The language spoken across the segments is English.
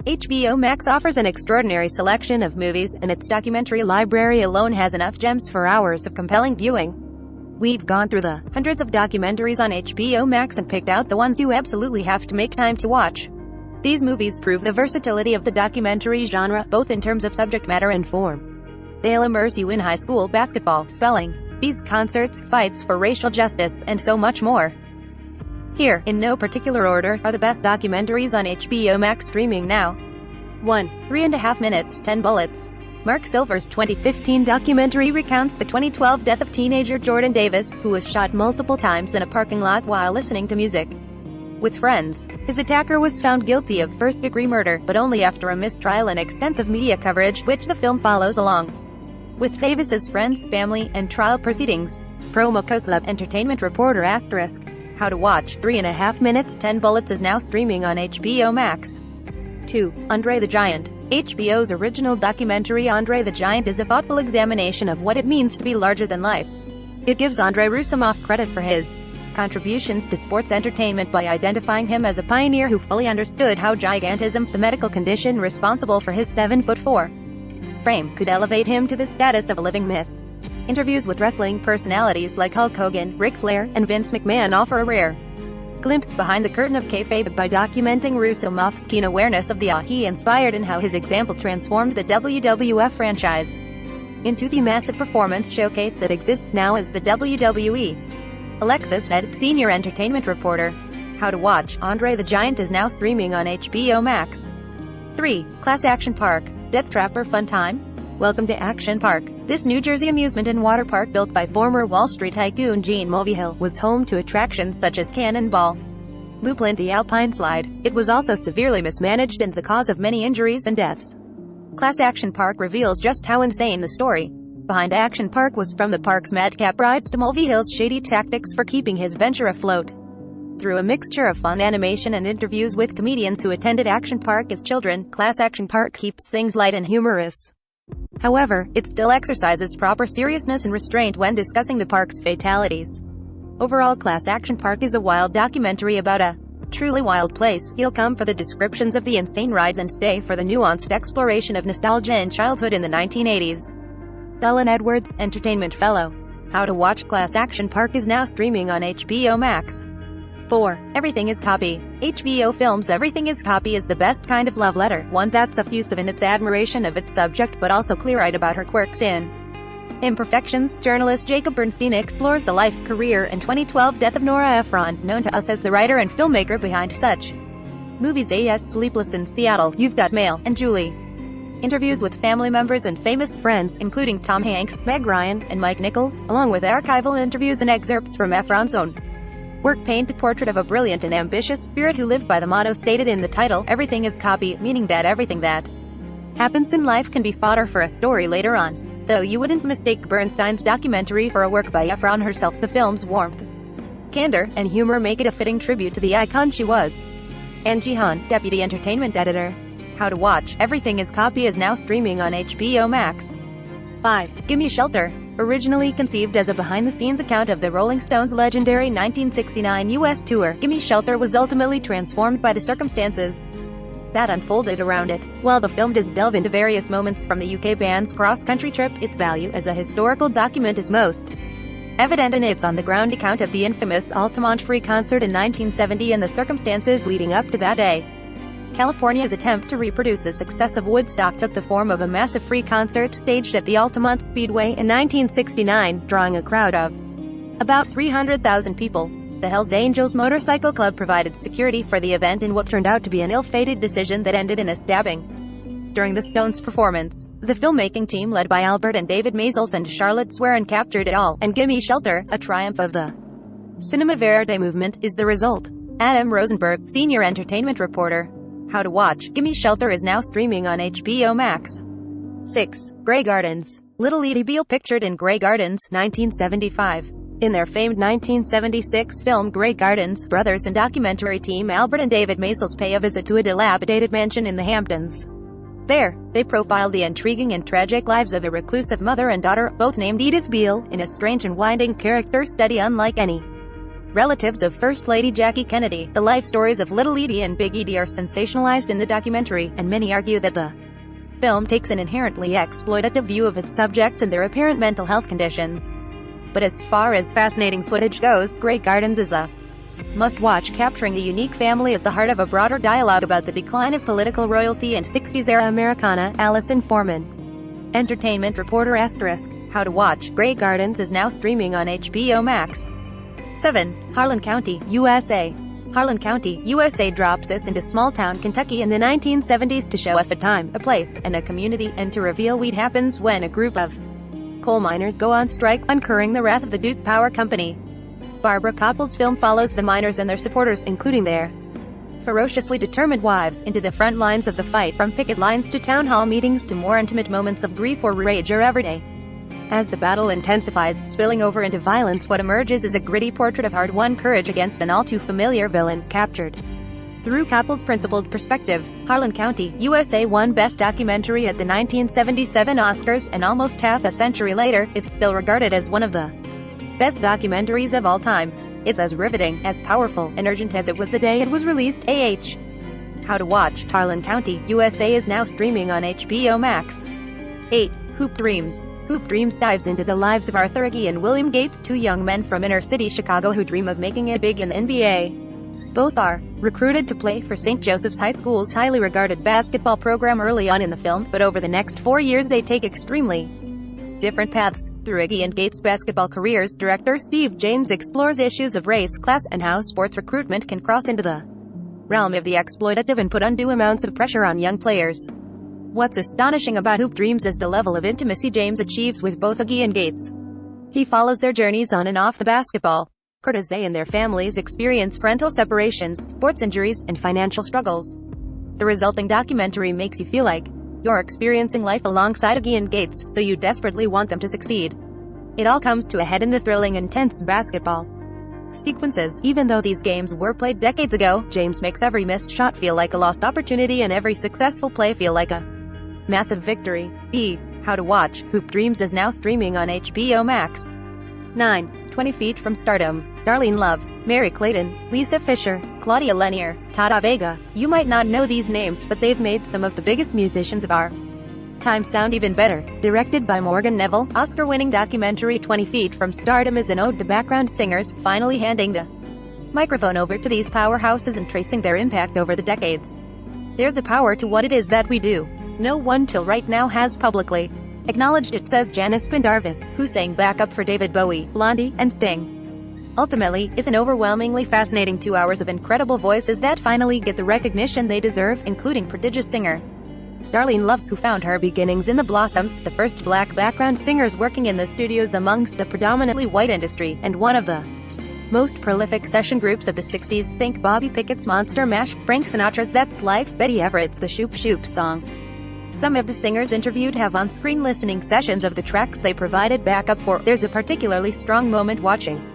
HBO Max offers an extraordinary selection of movies, and its documentary library alone has enough gems for hours of compelling viewing. We've gone through the hundreds of documentaries on HBO Max and picked out the ones you absolutely have to make time to watch. These movies prove the versatility of the documentary genre, both in terms of subject matter and form. They'll immerse you in high school basketball, spelling bees, concerts, fights for racial justice, and so much more. Here, in no particular order, are the best documentaries on HBO Max streaming now. 1. 3.5 minutes, 10 bullets. Mark Silver's 2015 documentary recounts the 2012 death of teenager Jordan Davis, who was shot multiple times in a parking lot while listening to music with friends. His attacker was found guilty of first-degree murder, but only after a mistrial and extensive media coverage, which the film follows along with Davis's friends, family, and trial proceedings. Promo Coslab Entertainment Reporter *. How to watch 3.5 minutes 10 bullets is now streaming on HBO Max. 2. Andre the Giant. HBO's original documentary Andre the Giant is a thoughtful examination of what it means to be larger than life. It gives Andrei Rusumov credit for his contributions to sports entertainment by identifying him as a pioneer who fully understood how gigantism, the medical condition responsible for his 7'4" frame, could elevate him to the status of a living myth. Interviews with wrestling personalities like Hulk Hogan, Ric Flair, and Vince McMahon offer a rare glimpse behind the curtain of kayfabe by documenting Rusumov's keen awareness of the awe he inspired and how his example transformed the WWF franchise into the massive performance showcase that exists now as the WWE. Alexis Ed, Senior Entertainment Reporter. How to watch Andre the Giant is now streaming on HBO Max. 3. Class Action Park. Death Trap or Fun Time? Welcome to Action Park. This New Jersey amusement and water park built by former Wall Street tycoon Gene Mulvihill was home to attractions such as Cannonball, Loop and the Alpine Slide. It was also severely mismanaged and the cause of many injuries and deaths. Class Action Park reveals just how insane the story behind Action Park was, from the park's madcap rides to Mulvihill's shady tactics for keeping his venture afloat. Through a mixture of fun animation and interviews with comedians who attended Action Park as children, Class Action Park keeps things light and humorous. However, it still exercises proper seriousness and restraint when discussing the park's fatalities. Overall, Class Action Park is a wild documentary about a truly wild place. You'll come for the descriptions of the insane rides and stay for the nuanced exploration of nostalgia and childhood in the 1980s. Ellen Edwards, Entertainment Fellow. How to watch Class Action Park is now streaming on HBO Max. 4. Everything is Copy. HBO Films' Everything is Copy is the best kind of love letter, one that's effusive in its admiration of its subject but also clear-eyed about her quirks and imperfections. Journalist Jacob Bernstein explores the life, career, and 2012 death of Nora Ephron, known to us as the writer and filmmaker behind such movies as Sleepless in Seattle, You've Got Mail, and Julie. Interviews with family members and famous friends, including Tom Hanks, Meg Ryan, and Mike Nichols, along with archival interviews and excerpts from Ephron's own work, paint a portrait of a brilliant and ambitious spirit who lived by the motto stated in the title, Everything is Copy, meaning that everything that happens in life can be fodder for a story later on. Though you wouldn't mistake Bernstein's documentary for a work by Ephron herself, the film's warmth, candor, and humor make it a fitting tribute to the icon she was. Angie Han, Deputy Entertainment Editor. How to watch Everything is Copy is now streaming on HBO Max. 5. Gimme Shelter. Originally conceived as a behind-the-scenes account of the Rolling Stones' legendary 1969 U.S. tour, Gimme Shelter was ultimately transformed by the circumstances that unfolded around it. While the film does delve into various moments from the UK band's cross-country trip, its value as a historical document is most evident in its on-the-ground account of the infamous Altamont Free concert in 1970 and the circumstances leading up to that day. California's attempt to reproduce the success of Woodstock took the form of a massive free concert staged at the Altamont Speedway in 1969, drawing a crowd of about 300,000 people. The Hells Angels Motorcycle Club provided security for the event in what turned out to be an ill-fated decision that ended in a stabbing during the Stones' performance. The filmmaking team, led by Albert and David Maysles and Charlotte Swearin, captured it all, and Gimme Shelter, a triumph of the Cinema Verite movement, is the result. Adam Rosenberg, Senior Entertainment Reporter. How to watch Gimme Shelter is now streaming on HBO Max. 6. Grey Gardens. Little Edie Beale pictured in Grey Gardens, 1975. In their famed 1976 film Grey Gardens, brothers and documentary team Albert and David Maysles pay a visit to a dilapidated mansion in the Hamptons. There, they profile the intriguing and tragic lives of a reclusive mother and daughter, both named Edith Beale, in a strange and winding character study unlike any Relatives of First Lady Jackie Kennedy, the life stories of Little Edie and Big Edie are sensationalized in the documentary, and many argue that the film takes an inherently exploitative view of its subjects and their apparent mental health conditions. But as far as fascinating footage goes, Grey Gardens is a must-watch, capturing the unique family at the heart of a broader dialogue about the decline of political royalty and 60s-era Americana. Allison Foreman, entertainment reporter. How to watch Grey Gardens is now streaming on HBO Max. 7. Harlan County, USA. Harlan County, USA drops us into small-town Kentucky in the 1970s to show us a time, a place, and a community, and to reveal what happens when a group of coal miners go on strike, incurring the wrath of the Duke Power Company. Barbara Koppel's film follows the miners and their supporters, including their ferociously determined wives, into the front lines of the fight, from picket lines to town hall meetings to more intimate moments of grief or rage or every day. As the battle intensifies, spilling over into violence, what emerges is a gritty portrait of hard-won courage against an all-too-familiar villain, captured through Koppel's principled perspective. Harlan County, USA won Best Documentary at the 1977 Oscars, and almost half a century later, it's still regarded as one of the best documentaries of all time. It's as riveting, as powerful, and urgent as it was the day it was released. How to watch Harlan County, USA is now streaming on HBO Max. 8. Hoop Dreams. Hoop Dreams dives into the lives of Arthur Agee and William Gates, two young men from inner-city Chicago who dream of making it big in the NBA. Both are recruited to play for St. Joseph's High School's highly regarded basketball program early on in the film, but over the next 4 years they take extremely different paths. Through Agee and Gates' basketball careers, director Steve James explores issues of race, class, and how sports recruitment can cross into the realm of the exploitative and put undue amounts of pressure on young players. What's astonishing about Hoop Dreams is the level of intimacy James achieves with both Agee and Gates. He follows their journeys on and off the basketball court as they and their families experience parental separations, sports injuries, and financial struggles. The resulting documentary makes you feel like you're experiencing life alongside Agee and Gates, so you desperately want them to succeed. It all comes to a head in the thrilling, intense basketball sequences. Even though these games were played decades ago, James makes every missed shot feel like a lost opportunity and every successful play feel like a massive victory. How to watch Hoop Dreams is now streaming on HBO Max. 9. 20 Feet from Stardom. Darlene Love, Mary Clayton, Lisa Fisher, Claudia Lenier, Tata Vega. You might not know these names, but they've made some of the biggest musicians of our time sound even better. Directed by Morgan Neville, Oscar-winning documentary 20 Feet from Stardom is an ode to background singers, finally handing the microphone over to these powerhouses and tracing their impact over the decades. There's a power to what it is that we do. No one till right now has publicly acknowledged it, says Janice Pendarvis, who sang backup for David Bowie, Blondie, and Sting. Ultimately, it's an overwhelmingly fascinating 2 hours of incredible voices that finally get the recognition they deserve, including prodigious singer Darlene Love, who found her beginnings in the Blossoms, the first black background singers working in the studios amongst a predominantly white industry, and one of the most prolific session groups of the 60s. Think Bobby Pickett's Monster Mash, Frank Sinatra's That's Life, Betty Everett's The Shoop Shoop Song. Some of the singers interviewed have on-screen listening sessions of the tracks they provided backup for. There's a particularly strong moment watching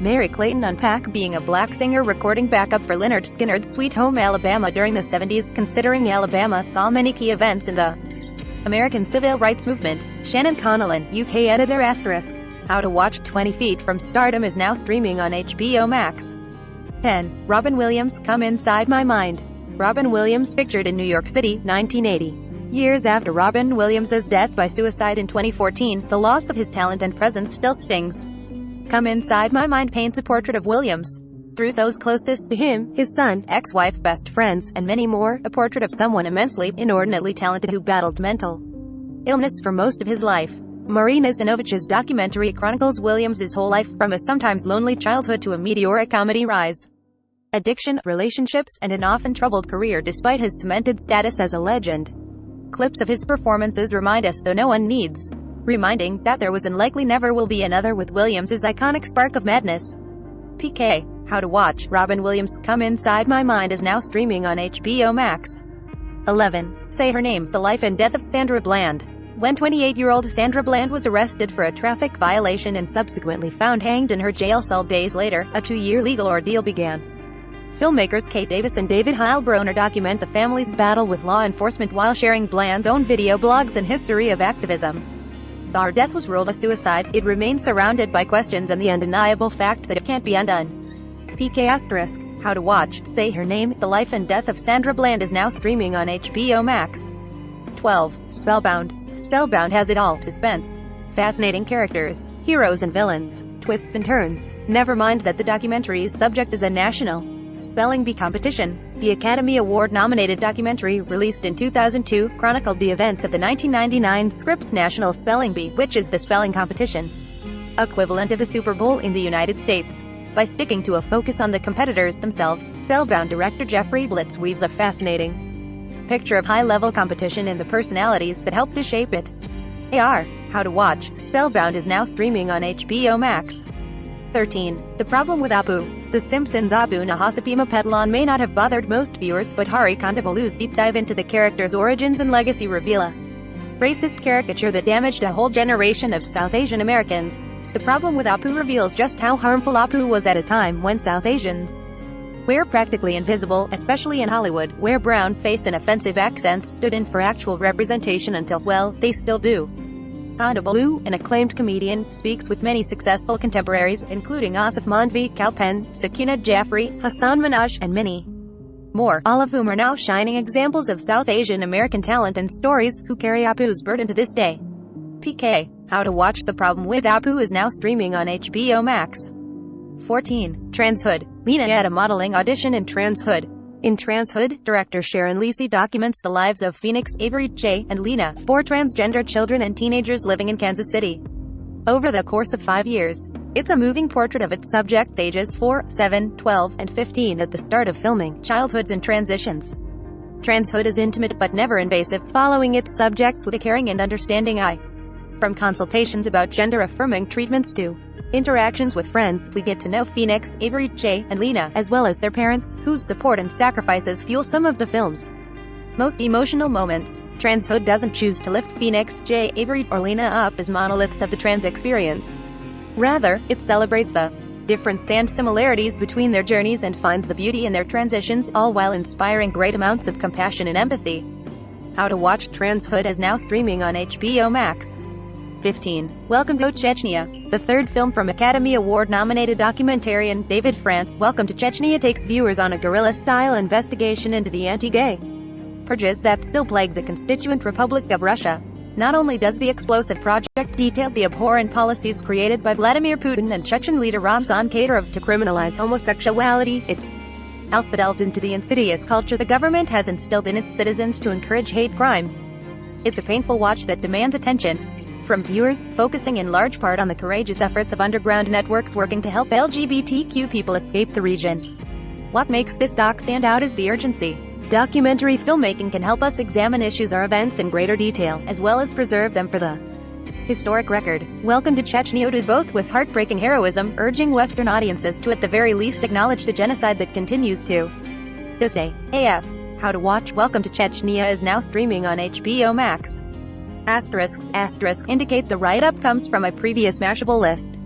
Mary Clayton unpack being a black singer recording backup for Lynyrd Skynyrd's Sweet Home Alabama during the 70s, considering Alabama saw many key events in the American civil rights movement. Shannon Connellan, UK editor. How to watch 20 Feet from Stardom is now streaming on HBO Max. 10. Robin Williams, Come Inside My Mind. Robin Williams, pictured in New York City, 1980. Years after Robin Williams' death by suicide in 2014, the loss of his talent and presence still stings. Come Inside My Mind paints a portrait of Williams through those closest to him, his son, ex-wife, best friends, and many more, a portrait of someone immensely, inordinately talented who battled mental illness for most of his life. Marina Zinovich's documentary chronicles Williams' whole life, from a sometimes lonely childhood to a meteoric comedy rise, addiction, relationships, and an often troubled career despite his cemented status as a legend. Clips of his performances remind us, though no one needs reminding, that there was and likely never will be another with Williams' iconic spark of madness. PK. How to watch Robin Williams, Come Inside My Mind is now streaming on HBO Max. 11. Say Her Name, The Life and Death of Sandra Bland. When 28-year-old Sandra Bland was arrested for a traffic violation and subsequently found hanged in her jail cell days later, a 2-year legal ordeal began. Filmmakers Kate Davis and David Heilbronner document the family's battle with law enforcement while sharing Bland's own video blogs and history of activism. Though her death was ruled a suicide, it remains surrounded by questions and the undeniable fact that it can't be undone. PK**. How to watch Say Her Name, The Life and Death of Sandra Bland is now streaming on HBO Max. 12. Spellbound. Spellbound has it all: suspense, fascinating characters, heroes and villains, twists and turns. Never mind that the documentary's subject is a national spelling bee competition. The Academy Award-nominated documentary, released in 2002, chronicled the events of the 1999 Scripps National Spelling Bee, which is the spelling competition equivalent of a Super Bowl in the United States. By sticking to a focus on the competitors themselves, Spellbound director Jeffrey Blitz weaves a fascinating picture of high-level competition and the personalities that help to shape it. How to watch Spellbound is now streaming on HBO Max. 13. The Problem with Apu. The Simpsons' Apu Nahasipima Petalon may not have bothered most viewers, but Hari Kondabolu's deep dive into the character's origins and legacy reveal a racist caricature that damaged a whole generation of South Asian Americans. The Problem with Apu reveals just how harmful Apu was at a time when South Asians were practically invisible, especially in Hollywood, where brown face and offensive accents stood in for actual representation until, well, they still do. Kondabolu, an acclaimed comedian, speaks with many successful contemporaries, including Asif Mandvi, Kal Penn, Sakina Jaffrey, Hassan Minhaj, and many more, all of whom are now shining examples of South Asian American talent and stories, who carry Apu's burden to this day. PK. How to watch The Problem with Apu is now streaming on HBO Max. 14. Transhood. Lena at a modeling audition in Transhood. In Transhood, director Sharon Leasey documents the lives of Phoenix, Avery, Jay, and Lena, 4 transgender children and teenagers living in Kansas City over the course of 5 years. It's a moving portrait of its subjects ages 4, 7, 12, and 15 at the start of filming, childhoods and transitions. Transhood is intimate but never invasive, following its subjects with a caring and understanding eye. From consultations about gender-affirming treatments to interactions with friends, we get to know Phoenix, Avery, Jay, and Lena, as well as their parents, whose support and sacrifices fuel some of the film's most emotional moments. Transhood doesn't choose to lift Phoenix, Jay, Avery, or Lena up as monoliths of the trans experience. Rather, it celebrates the difference and similarities between their journeys and finds the beauty in their transitions, all while inspiring great amounts of compassion and empathy. How to watch Transhood is now streaming on HBO Max. 15. Welcome to Chechnya. The third film from Academy Award-nominated documentarian David France, Welcome to Chechnya takes viewers on a guerrilla-style investigation into the anti-gay purges that still plague the constituent Republic of Russia. Not only does the explosive project detail the abhorrent policies created by Vladimir Putin and Chechen leader Ramzan Kadyrov to criminalize homosexuality, it also delves into the insidious culture the government has instilled in its citizens to encourage hate crimes. It's a painful watch that demands attention from viewers, focusing in large part on the courageous efforts of underground networks working to help LGBTQ people escape the region. What makes this doc stand out is the urgency. Documentary filmmaking can help us examine issues or events in greater detail, as well as preserve them for the historic record. Welcome to Chechnya is both with heartbreaking heroism, urging Western audiences to at the very least acknowledge the genocide that continues to this day. AF. How to watch Welcome to Chechnya is now streaming on HBO Max. Asterisks indicate the write-up comes from a previous Mashable list.